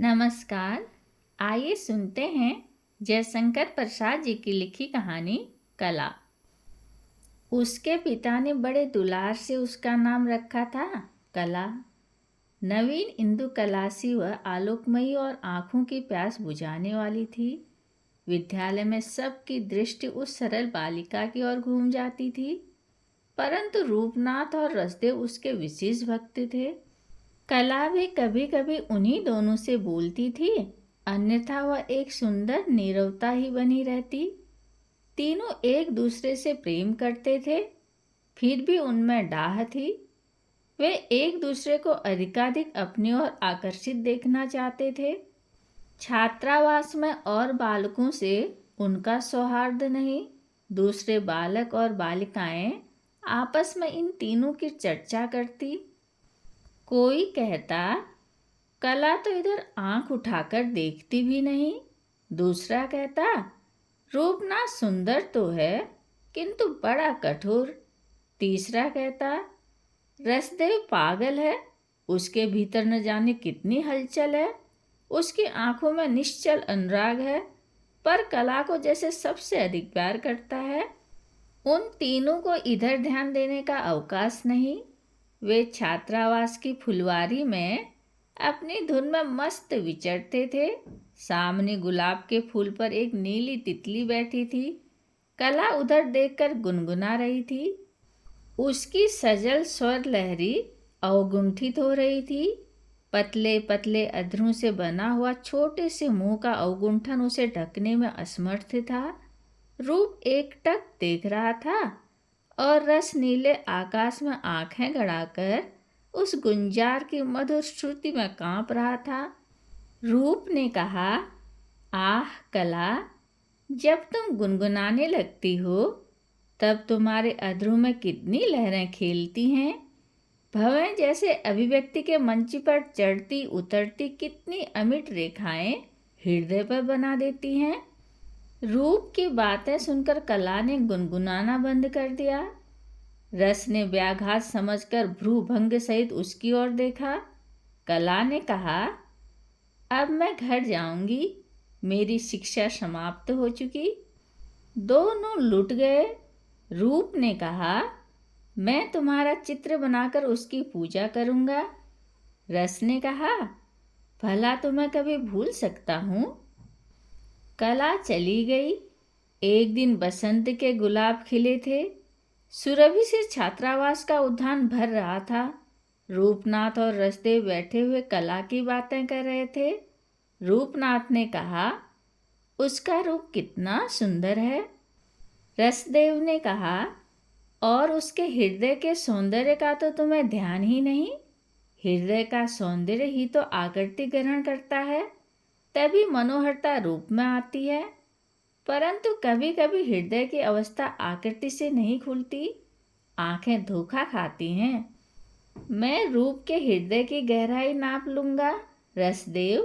नमस्कार। आइए सुनते हैं जयशंकर प्रसाद जी की लिखी कहानी कला। उसके पिता ने बड़े दुलार से उसका नाम रखा था कला। नवीन इंदु कलासी वह आलोकमयी और आंखों की प्यास बुझाने वाली थी। विद्यालय में सबकी दृष्टि उस सरल बालिका की ओर घूम जाती थी, परंतु रूपनाथ और रसदेव उसके विशेष भक्त थे। कला भी कभी कभी उन्हीं दोनों से बोलती थी, अन्यथा वह एक सुंदर नीरवता ही बनी रहती। तीनों एक दूसरे से प्रेम करते थे, फिर भी उनमें डाह थी। वे एक दूसरे को अधिकाधिक अपनी ओर आकर्षित देखना चाहते थे। छात्रावास में और बालकों से उनका सौहार्द नहीं। दूसरे बालक और बालिकाएं आपस में इन तीनों की चर्चा करती। कोई कहता, कला तो इधर आंख उठाकर देखती भी नहीं। दूसरा कहता, रूपनाथ सुंदर तो है किंतु बड़ा कठोर। तीसरा कहता, रसदेव पागल है, उसके भीतर न जाने कितनी हलचल है। उसकी आंखों में निश्चल अनुराग है, पर कला को जैसे सबसे अधिक प्यार करता है। उन तीनों को इधर ध्यान देने का अवकाश नहीं। वे छात्रावास की फुलवारी में अपनी धुन में मस्त विचरते थे। सामने गुलाब के फूल पर एक नीली तितली बैठी थी। कला उधर देखकर गुनगुना रही थी। उसकी सजल स्वर लहरी अवगुंठित हो रही थी। पतले पतले अधरों से बना हुआ छोटे से मुंह का अवगुंठन उसे ढकने में असमर्थ था। रूप एकटक देख रहा था और रस नीले आकाश में आंखें गड़ाकर उस गुंजार की मधुर श्रुति में कांप रहा था। रूप ने कहा, आह कला, जब तुम गुनगुनाने लगती हो तब तुम्हारे अधरों में कितनी लहरें खेलती हैं। भवें जैसे अभिव्यक्ति के मंच पर चढ़ती उतरती कितनी अमिट रेखाएं हृदय पर बना देती हैं। रूप की बातें सुनकर कला ने गुनगुनाना बंद कर दिया। रस ने व्याघात समझकर भ्रूभंग सहित उसकी ओर देखा। कला ने कहा, अब मैं घर जाऊंगी, मेरी शिक्षा समाप्त हो चुकी। दोनों लुट गए। रूप ने कहा, मैं तुम्हारा चित्र बनाकर उसकी पूजा करूंगा। रस ने कहा, भला तुम्हें कभी भूल सकता हूँ। कला चली गई। एक दिन बसंत के गुलाब खिले थे। सुरभि से छात्रावास का उद्यान भर रहा था। रूपनाथ और रसदेव बैठे हुए कला की बातें कर रहे थे। रूपनाथ ने कहा, उसका रूप कितना सुंदर है। रसदेव ने कहा, और उसके हृदय के सौंदर्य का तो तुम्हें ध्यान ही नहीं। हृदय का सौंदर्य ही तो आकृति ग्रहण करता है, तभी मनोहरता रूप में आती है। परंतु कभी कभी हृदय की अवस्था आकृति से नहीं खुलती, आंखें धोखा खाती हैं। मैं रूप के हृदय की गहराई नाप लूंगा। रसदेव,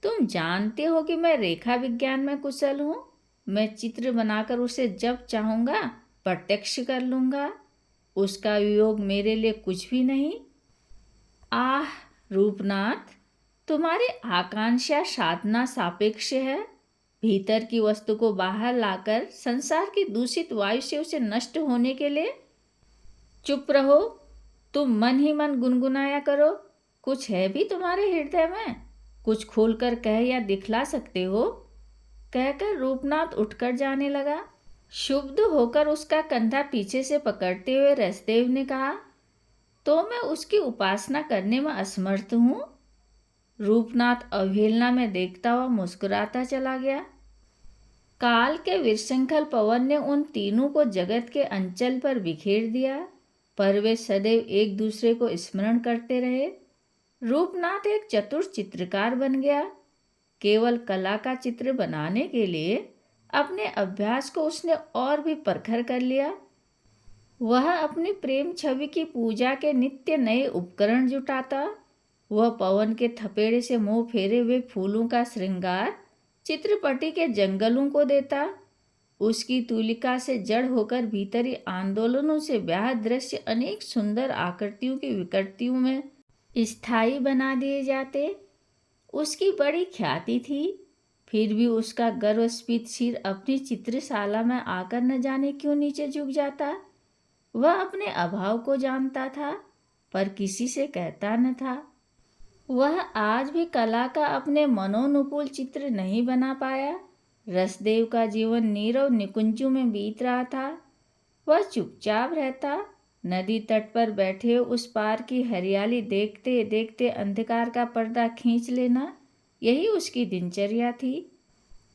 तुम जानते हो कि मैं रेखा विज्ञान में कुशल हूँ। मैं चित्र बनाकर उसे जब चाहूँगा प्रत्यक्ष कर लूँगा। उसका वियोग मेरे लिए कुछ भी नहीं। आह रूपनाथ, तुम्हारी आकांक्षा साधना सापेक्ष है। भीतर की वस्तु को बाहर लाकर संसार की दूषित वायु से उसे नष्ट होने के लिए चुप रहो। तुम मन ही मन गुनगुनाया करो। कुछ है भी तुम्हारे हृदय में, कुछ खोलकर कह या दिखला सकते हो। कहकर रूपनाथ उठकर जाने लगा। क्षुब्ध होकर उसका कंधा पीछे से पकड़ते हुए रसदेव ने कहा, तो मैं उसकी उपासना करने में असमर्थ हूँ। रूपनाथ अवहेलना में देखता हुआ मुस्कुराता चला गया। काल के विशृंखल पवन ने उन तीनों को जगत के अंचल पर बिखेर दिया, पर वे सदैव एक दूसरे को स्मरण करते रहे। रूपनाथ एक चतुर चित्रकार बन गया। केवल कला का चित्र बनाने के लिए अपने अभ्यास को उसने और भी परखर कर लिया। वह अपनी प्रेम छवि की पूजा के नित्य नए उपकरण जुटाता। वह पवन के थपेड़े से मुंह फेरे हुए फूलों का श्रृंगार चित्रपटी के जंगलों को देता। उसकी तूलिका से जड़ होकर भीतरी आंदोलनों से ब्याह दृश्य अनेक सुंदर आकृतियों की विकृतियों में स्थायी बना दिए जाते। उसकी बड़ी ख्याति थी, फिर भी उसका गर्वस्फीत सिर अपनी चित्रशाला में आकर न जाने क्यों नीचे झुक जाता। वह अपने अभाव को जानता था, पर किसी से कहता न था। वह आज भी कला का अपने मनोनुकूल चित्र नहीं बना पाया। रसदेव का जीवन नीरव निकुंजों में बीत रहा था। वह चुपचाप रहता, नदी तट पर बैठे उस पार की हरियाली देखते देखते अंधकार का पर्दा खींच लेना, यही उसकी दिनचर्या थी।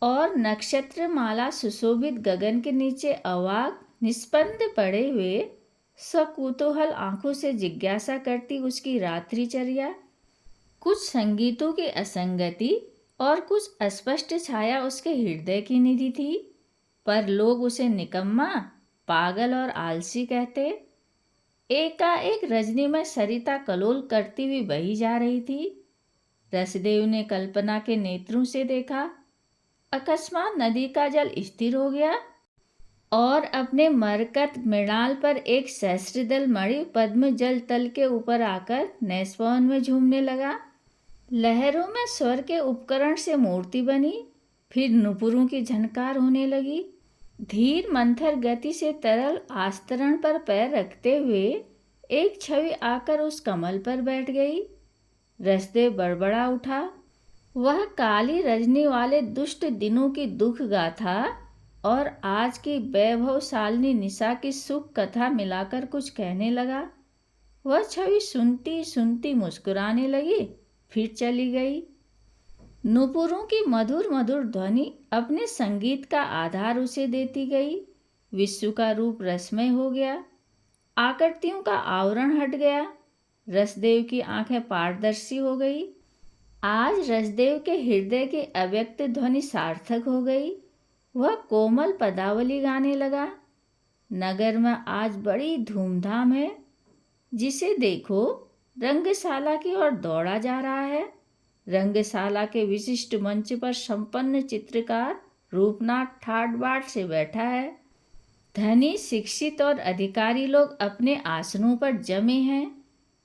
और नक्षत्र माला सुशोभित गगन के नीचे अवाक निस्पंद पड़े हुए सकुतूहल आंखों से जिज्ञासा करती उसकी रात्रिचर्या। कुछ संगीतों की असंगति और कुछ अस्पष्ट छाया उसके हृदय की निधि थी, पर लोग उसे निकम्मा, पागल और आलसी कहते। एकाएक रजनी में सरिता कलोल करती हुई बही जा रही थी। रसदेव ने कल्पना के नेत्रों से देखा। अकस्मात नदी का जल स्थिर हो गया और अपने मरकत मृणाल पर एक सहस्त्रदल मणि पद्म जल तल के ऊपर आकर नैसपवन में झूमने लगा। लहरों में स्वर के उपकरण से मूर्ति बनी, फिर नुपुरों की झनकार होने लगी। धीर मंथर गति से तरल आस्तरण पर पैर रखते हुए एक छवि आकर उस कमल पर बैठ गई। रसदेव बड़बड़ा उठा। वह काली रजनी वाले दुष्ट दिनों की दुख गाथा और आज की वैभवशालिनी निशा की सुख कथा मिलाकर कुछ कहने लगा। वह छवि सुनती सुनती मुस्कुराने लगी, फिर चली गई। नुपुरों की मधुर मधुर ध्वनि अपने संगीत का आधार उसे देती गई। विश्व का रूप रसमय हो गया, आकृतियों का आवरण हट गया। रसदेव की आंखें पारदर्शी हो गई। आज रसदेव के हृदय की अव्यक्त ध्वनि सार्थक हो गई। वह कोमल पदावली गाने लगा। नगर में आज बड़ी धूमधाम है। जिसे देखो रंगशाला की ओर दौड़ा जा रहा है। रंगशाला के विशिष्ट मंच पर संपन्न चित्रकार रूपनाथ ठाट बाट से बैठा है। धनी, शिक्षित और अधिकारी लोग अपने आसनों पर जमे हैं।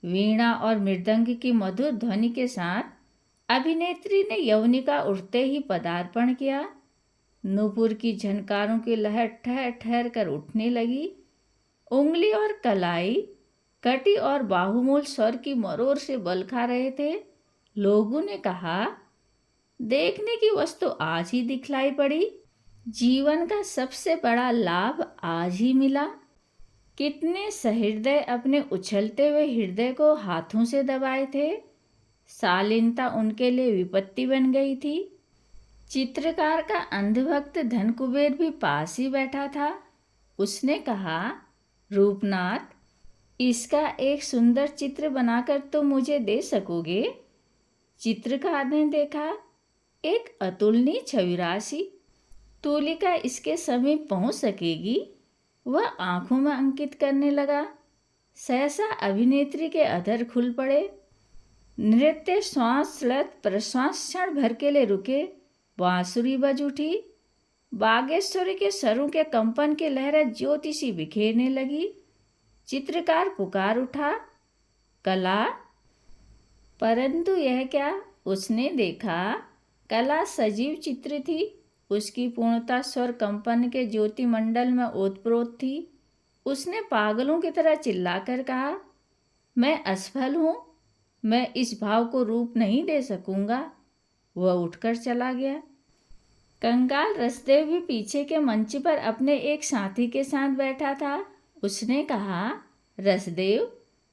वीणा और मृदंग की मधुर ध्वनि के साथ अभिनेत्री ने यवनिका उठते ही पदार्पण किया। नूपुर की झनकारों की लहर ठहर ठहर कर उठने लगी। उंगली और कलाई, कटी और बाहुमूल स्वर की मरोर से बल खा रहे थे। लोगों ने कहा, देखने की वस्तु आज ही दिखलाई पड़ी। जीवन का सबसे बड़ा लाभ आज ही मिला। कितने सहृदय अपने उछलते हुए हृदय को हाथों से दबाए थे। शालीनता उनके लिए विपत्ति बन गई थी। चित्रकार का अंधभक्त धनकुबेर भी पास ही बैठा था। उसने कहा, रूपनाथ, इसका एक सुंदर चित्र बनाकर तो मुझे दे सकोगे? चित्रकार ने देखा, एक अतुलनीय छवि राशि। तूलिका इसके समीप पहुंच सकेगी? वह आंखों में अंकित करने लगा। सहसा अभिनेत्री के अधर खुल पड़े। नृत्य श्वास लत प्रश्वास क्षण भर के लिए रुके। बांसुरी बज उठी। बागेश्वरी के सरों के कंपन की लहरें ज्योति सी बिखेरने लगी। चित्रकार पुकार उठा, कला। परंतु यह क्या? उसने देखा, कला सजीव चित्र थी। उसकी पूर्णता स्वर कंपन के ज्योति मंडल में ओतप्रोत थी। उसने पागलों की तरह चिल्लाकर कहा, मैं असफल हूँ, मैं इस भाव को रूप नहीं दे सकूंगा। वह उठकर चला गया। कंगाल रसदेव भी पीछे के मंच पर अपने एक साथी के साथ बैठा था। उसने कहा, रसदेव,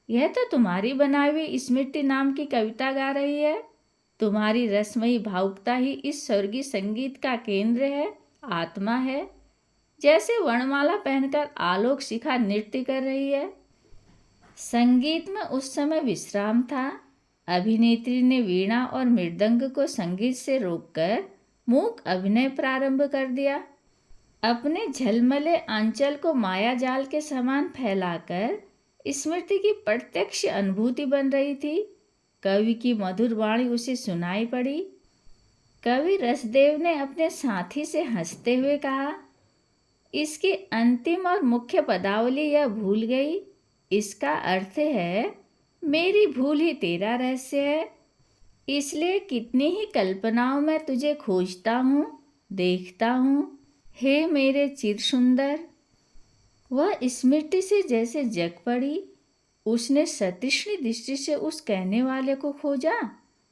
यह तो तुम्हारी बनाई हुई स्मृति नाम की कविता गा रही है। तुम्हारी रसमयी भावुकता ही इस स्वर्गीय संगीत का केंद्र है, आत्मा है। जैसे वर्णमाला पहनकर आलोक शिखा नृत्य कर रही है। संगीत में उस समय विश्राम था। अभिनेत्री ने वीणा और मृदंग को संगीत से रोककर मूक अभिनय प्रारंभ कर दिया। अपने झलमले आंचल को माया जाल के समान फैलाकर स्मृति की प्रत्यक्ष अनुभूति बन रही थी। कवि की मधुर वाणी उसे सुनाई पड़ी। कवि रसदेव ने अपने साथी से हंसते हुए कहा, इसकी अंतिम और मुख्य पदावली यह भूल गई। इसका अर्थ है, मेरी भूल ही तेरा रहस्य है। इसलिए कितनी ही कल्पनाओं में तुझे खोजता हूँ, देखता हूँ, हे मेरे चिर सुंदर। वह स्मृति से जैसे जग पड़ी। उसने सतृष्ण दृष्टि से उस कहने वाले को खोजा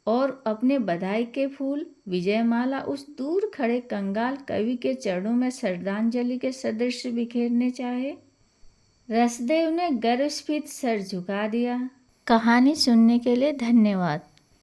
और अपने बधाई के फूल विजयमाला उस दूर खड़े कंगाल कवि के चरणों में श्रद्धांजलि के सदृश बिखेरने चाहे। रसदेव ने गर्वस्फीत सर झुका दिया। कहानी सुनने के लिए धन्यवाद।